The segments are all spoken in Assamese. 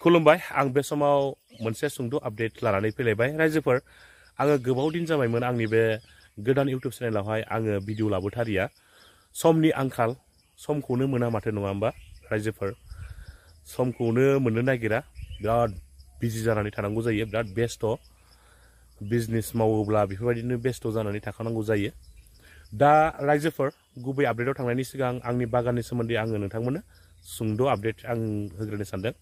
खुलुमबाय आं बे समाव मोनसे सुंद' आपडेट लानानै फैलायबाय रायजोफोर आङो गोबाव दिन जाबायमोन आंनि बे गोदान इउट्युब चेनेलावहाय आङो भिडिअ लाबोथारिया समनि आंखाल समखौनो मोना माथो नङा होमबा रायजोफोर समखौनो मोननो नागिरा बिराद बिजि जानानै थानांगौ जायो बिराद बेस्थ' बिजनेस मावोब्ला बेफोरबायदिनो बेस्थ' जानानै थाखानांगौ जायो दा रायजोफोर गुबै आपडेटआव थांनायनि सिगां आंनि बागाननि सोमोन्दै आङो नोंथांमोननो सुंद' आपडेट आं होग्रोनो सानदों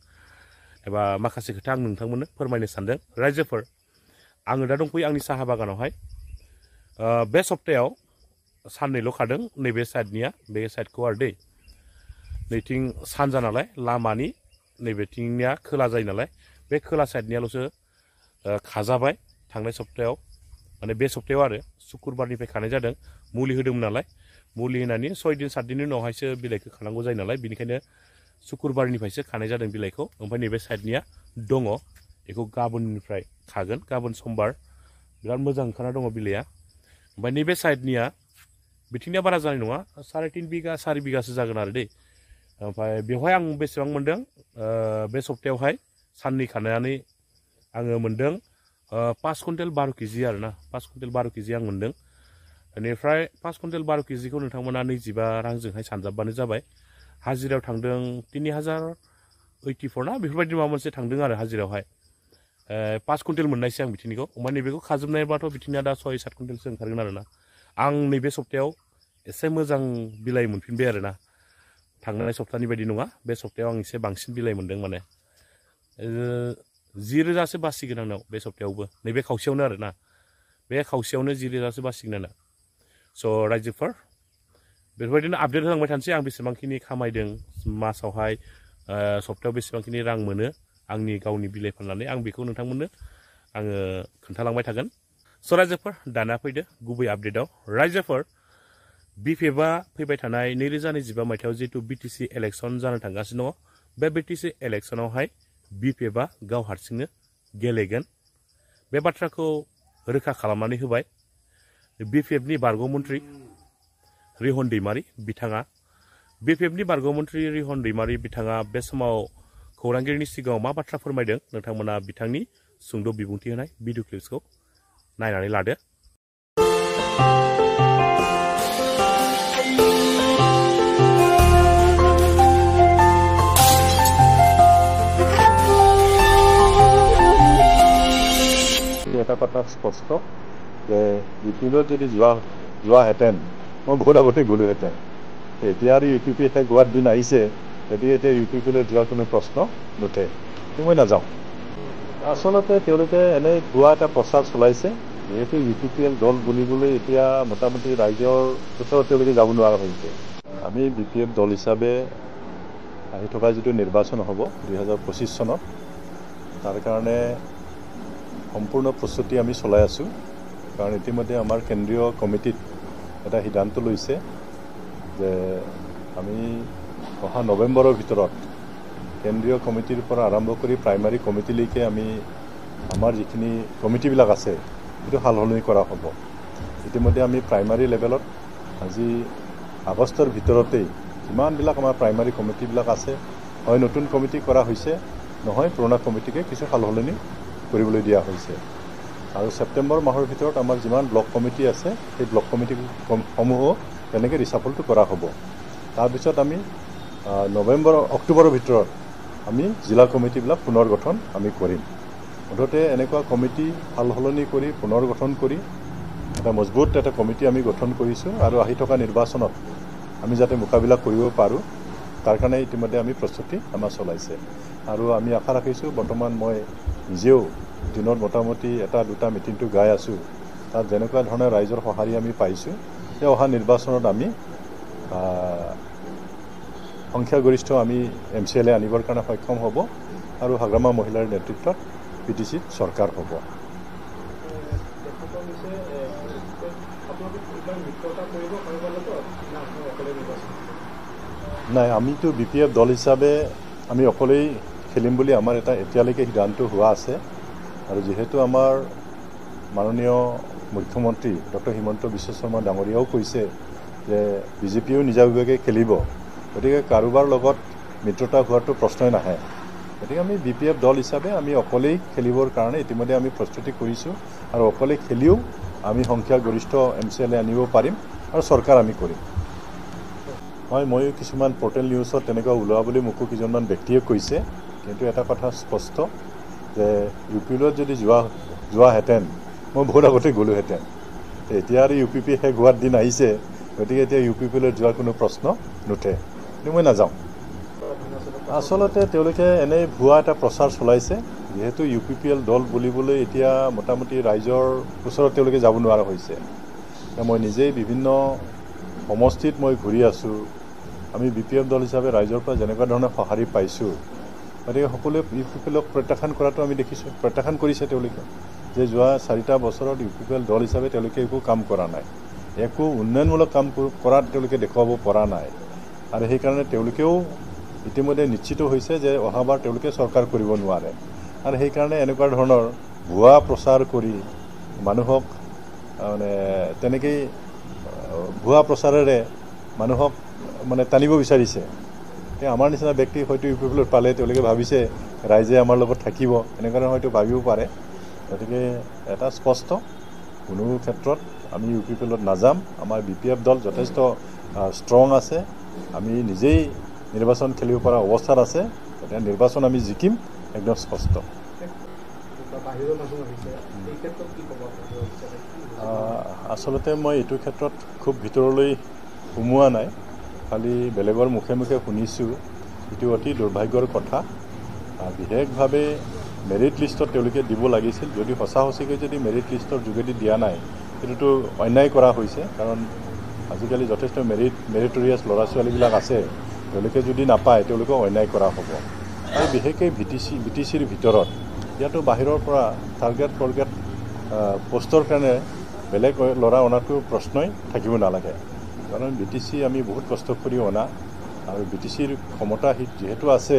एबा माखासे खोथा आं नोंथांमोननो फोरमायनो सानदों रायजोफोर आङो दा दंफैयो आंनि साहा बागानावहाय बे सप्तायाव साननैल' खादों नैबे साइडनिया बे साइडखौ आरो दै नैथिं सानजा नालाय लामानि नैबेथिंनिया खोला जायो नालाय बे खोला साइडनियाल'सो खाजाबाय थांनाय सप्तायाव माने बे सप्तायाव आरो सुक्रुबारनिफ्राय खानाय जादों मुलि होदोंमोन नालाय मुलि होनानै 6 दिन 7 दिननि उनावहायसो बिलाइखौ खानांगौ जायो नालाय बेनिखायनो सुक्रुबारनिफ्रायसो खानाय जादों बिलाइखौ ओमफ्राय नैबे साइडनिया दङ बेखौ गाबोननिफ्राय खागोन गाबोन समबार बिराद मोजां ओंखारना दङ बिलाइया ओमफ्राय नैबे साइडनिया बिथिंनिया बारा जानाय नङा 3.5 बिगा 4 बिगासो जागोन आरो दै ओमफ्राय बेवहाय आं बेसेबां मोन्दों बे सप्तायावहाय साननै खानानै आङो मोन्दों 5 कुइन्टेल 12 केजि आरो ना 5 कुइन्टेल 12 केजि आं मोन्दों बेनिफ्राय 5 कुइन्टेल 12 केजिखौ नोंथांमोना 25 रांजोंहाय सानजाबबानो जाबाय हाजिरायाव थांदों 3084 ना बेफोरबायदि माबा मोनसे थांदों आरो हाजिरायावहाय 5 कुइन्टेल मोननायसै आं बिथिंनिखौ ओमफ्राय नैबेखौ खाजोबनायबाथ' बिथिंनिया दा 6-7 कुइन्टेलसो ओंखारगोन आरो ना आं नैबे सप्तायाव एसे मोजां बिलाइ मोनफिनबाय आरो ना थांनाय सप्तानि बायदि नङा बे सप्तायाव आं एसे बांसिन बिलाइ मोन्दों माने 10,000सो बासिगोन आंनाव बे सप्तायावबो नैबे खावसेयावनो आरो ना बे खावसेयावनो 10,000सो बासिगोन आंना स' रायजोफोर बेफोरबायदिनो आपडेट होलांबाय थानोसै आं बेसेबांखिनि खामायदों मासावहाय सप्तायाव बेसेबांखिनि रां मोनो आंनि गावनि बिलाइ फाननानै आं बेखौ नोंथांमोननो आङो खोन्थालांबाय थागोन स' रायजोफोर दाना फैदो गुबै आपडेटआव रायजोफोर बिपिएफआ फैबाय थानाय 2025 मायथाइयाव जिहेतु बिटिसि इलेक्सन जानो थांगासिनो दङ बे बिटिसि इलेक्सनावहाय बिपिएफआ गाव हारसिंनो गेलेगोन बे बाथ्राखौ रोखा खालामनानै होबाय बिपिएफनि बारग' मन्थ्रि रिहन दैमारि बिथाङा बिपिएफनि बारग' मन्थ्रि रिहन दैमारि बिथाङा बे समाव खौरांगिरिनि सिगाङाव मा बाथ्रा फोरमायदों नोंथांमोना बिथांनि सुंद' बिबुंथि होनाय भिडिअ क्लिप्सखौ नायनानै लादो এটা কথা স্পষ্ট যে ইউটিউবত যদি যোৱাহেঁতেন মই বহুত আগতে গ'লোহেঁতেন এতিয়া আৰু ইউটিউবে এতিয়া গোৱাৰ দিন আহিছে গতিকে এতিয়া ইউটিউবলৈ যোৱাৰ কোনো প্ৰশ্ন নুঠে মই নাযাওঁ আচলতে তেওঁলোকে এনে ভুৱা এটা প্ৰচাৰ চলাইছে যিহেতু ইউটিউবিয়েল দল বুলিবলৈ এতিয়া মোটামুটি ৰাইজৰ ওচৰত তেওঁলোকে যাব নোৱাৰা হৈছে আমি বিপিএফ দল হিচাপে আহি থকা যিটো নিৰ্বাচন হ'ব 2025 চনত তাৰ কাৰণে সম্পূৰ্ণ প্ৰস্তুতি আমি চলাই আছোঁ কাৰণ ইতিমধ্যে আমাৰ কেন্দ্ৰীয় কমিটিত এটা সিদ্ধান্ত লৈছে যে আমি অহা নৱেম্বৰৰ ভিতৰত কেন্দ্ৰীয় কমিটিৰ পৰা আৰম্ভ কৰি প্ৰাইমাৰী কমিটিলৈকে আমি আমাৰ যিখিনি কমিটিবিলাক আছে সেইটো সাল সলনি কৰা হ'ব ইতিমধ্যে আমি প্ৰাইমাৰী লেভেলত আজি আগষ্টৰ ভিতৰতেই যিমানবিলাক আমাৰ প্ৰাইমাৰী কমিটিবিলাক আছে হয় নতুন কমিটি কৰা হৈছে নহয় পুৰণা কমিটিকে কিছু সাল সলনি কৰিবলৈ দিয়া হৈছে আৰু ছেপ্টেম্বৰ মাহৰ ভিতৰত আমাৰ যিমান ব্লক কমিটি আছে সেই ব্লক কমিটিসমূহো তেনেকৈ ৰিচাফলটো কৰা হ'ব তাৰপিছত আমি অক্টোবৰৰ ভিতৰত আমি জিলা কমিটিবিলাক পুনৰ গঠন আমি কৰিম মুঠতে এনেকুৱা কমিটি সাল সলনি কৰি পুনৰ গঠন কৰি এটা মজবুত এটা কমিটি আমি গঠন কৰিছোঁ আৰু আহি থকা নিৰ্বাচনত আমি যাতে মোকাবিলা কৰিব পাৰোঁ তাৰ কাৰণে ইতিমধ্যে আমি প্ৰস্তুতি আমাৰ চলাইছে আৰু আমি আশা ৰাখিছোঁ বৰ্তমান মই নিজেও দিনত মোটামুটি এটা দুটা মিটিংটো গাই আছোঁ তাত যেনেকুৱা ধৰণৰ ৰাইজৰ সঁহাৰি আমি পাইছোঁ সেই অহা নিৰ্বাচনত আমি সংখ্যাগৰিষ্ঠ আমি MCLA আনিবৰ কাৰণে সক্ষম হ'ব আৰু হাগ্ৰামা মহিলাৰ নেতৃত্বত পিটিচিত চৰকাৰ হ'ব নাই আমিতো বিপিএফ দল হিচাপে আমি অকলেই খেলিম বুলি আমাৰ এটা এতিয়ালৈকে সিদ্ধান্ত হোৱা আছে আৰু যেহেতু আমাৰ মাননীয় মুখ্যমন্ত্ৰী ডক্টৰ হিমন্ত বিশ্ব শৰ্মা ডাঙৰীয়াও কৈছে যে বিজেপিও নিজাববীয়াকৈ খেলিব গতিকে কাৰোবাৰ লগত মিত্ৰতা হোৱাটো প্ৰশ্নই নাহে গতিকে আমি BPF দল হিচাপে আমি অকলেই খেলিবৰ কাৰণে ইতিমধ্যে আমি প্ৰস্তুতি কৰিছোঁ আৰু অকলে খেলিও আমি সংখ্যাগৰিষ্ঠ MCLA আনিব পাৰিম আৰু চৰকাৰ আমি কৰিম। হয়, ময়ো কিছুমান পৰ্টেল নিউজত তেনেকুৱা ওলোৱা বুলি মোকো কিছুমান ব্যক্তিয়ে কৈছে, কিন্তু এটা কথা স্পষ্ট যে UPলৈ যদি যোৱাহেঁতেন মই বহুত আগতে গ'লোহেঁতেন। এতিয়া আৰু UPP শেষ হোৱাৰ দিন আহিছে, গতিকে এতিয়া UPলৈ যোৱাৰ কোনো প্ৰশ্ন নুঠে, কিন্তু মই নাযাওঁ। আচলতে তেওঁলোকে এনেই ভুৱা এটা প্ৰচাৰ চলাইছে, যিহেতু UPPL দল বুলিবলৈ এতিয়া মোটামুটি ৰাইজৰ ওচৰত তেওঁলোকে যাব নোৱাৰা হৈছে। মই নিজেই বিভিন্ন সমষ্টিত মই ঘূৰি আছোঁ, আমি BPF দল হিচাপে ৰাইজৰ পৰা যেনেকুৱা ধৰণৰ সঁহাৰি পাইছোঁ, গতিকে সকলোৱে UPPLক প্ৰত্যাখ্যান কৰাটো আমি দেখিছোঁ, প্ৰত্যাখ্যান কৰিছে তেওঁলোকে, যে যোৱা 4টা বছৰত UPPL দল হিচাপে তেওঁলোকে একো কাম কৰা নাই, একো উন্নয়নমূলক কাম কৰাত তেওঁলোকে দেখুৱাব পৰা নাই, আৰু সেইকাৰণে তেওঁলোকেও ইতিমধ্যে নিশ্চিত হৈছে যে অহাবাৰ তেওঁলোকে চৰকাৰ কৰিব নোৱাৰে, আৰু সেইকাৰণে এনেকুৱা ধৰণৰ ভুৱা প্ৰচাৰ কৰি মানুহক মানে তেনেকেই ভুৱা প্ৰচাৰেৰে মানুহক মানে টানিব বিচাৰিছে। আমাৰ নিচিনা ব্যক্তি হয়তো UPPলত পালে তেওঁলোকে ভাবিছে ৰাইজে আমাৰ লগত থাকিব, এনেকুৱা ধৰণৰ হয়তো ভাবিব পাৰে। গতিকে এটা স্পষ্ট, কোনো ক্ষেত্ৰত আমি UPPলত নাযাম। আমাৰ BPF দল যথেষ্ট ষ্ট্ৰং আছে, আমি নিজেই নিৰ্বাচন খেলিব পৰা অৱস্থাত আছে, গতিকে নিৰ্বাচন আমি জিকিম, একদম স্পষ্ট। আচলতে মই এইটো ক্ষেত্ৰত খুব ভিতৰলৈ সোমোৱা নাই, খালি বেলেগৰ মুখে মুখে শুনিছোঁ, এইটো অতি দুৰ্ভাগ্যৰ কথা। বিশেষভাৱে মেৰিট লিষ্টত তেওঁলোকে দিব লাগিছিল, যদি সঁচাকৈ যদি মেৰিট লিষ্টৰ যোগেদি দিয়া নাই, সেইটোতো অন্যায় কৰা হৈছে, কাৰণ আজিকালি যথেষ্ট মেৰিটৰিয়াছ ল'ৰা ছোৱালীবিলাক আছে, তেওঁলোকে যদি নাপায় তেওঁলোকক অন্যায় কৰা হ'ব। আৰু বিশেষকৈ BTCৰ ভিতৰত ইয়াতো বাহিৰৰ পৰা টাৰ্গেট পষ্টৰ কাৰণে বেলেগ ল'ৰা অনাটো প্ৰশ্নই থাকিব নালাগে, কাৰণ BTC আমি বহুত কষ্ট কৰি অনা, আৰু BTCৰ ক্ষমতা যিহেতু আছে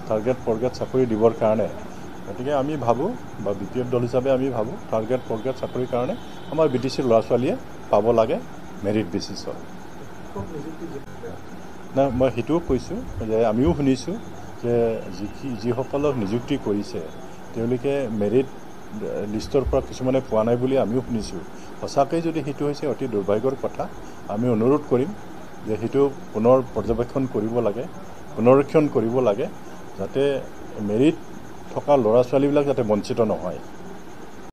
টাৰ্গেট চাকৰি দিবৰ কাৰণে, গতিকে আমি ভাবোঁ বা BPF দল হিচাপে আমি ভাবোঁ টাৰ্গেট চাকৰিৰ কাৰণে আমাৰ BTCৰ ল'ৰা ছোৱালীয়ে পাব লাগে মেৰিট বেচিছত। নাই, মই সেইটোও কৈছোঁ যে আমিও শুনিছোঁ যে যিসকলক নিযুক্তি কৰিছে তেওঁলোকে মেৰিট লিষ্টৰ পৰা কিছুমানে পোৱা নাই বুলি আমিও শুনিছোঁ। সঁচাকৈ যদি সেইটো হৈছে অতি দুৰ্ভাগ্যৰ কথা, আমি অনুৰোধ কৰিম যে সেইটো পুনৰ পৰ্যবেক্ষণ কৰিব লাগে, পুনৰীক্ষণ কৰিব লাগে, যাতে মেৰিট থকা ল'ৰা ছোৱালীবিলাক যাতে বঞ্চিত নহয়।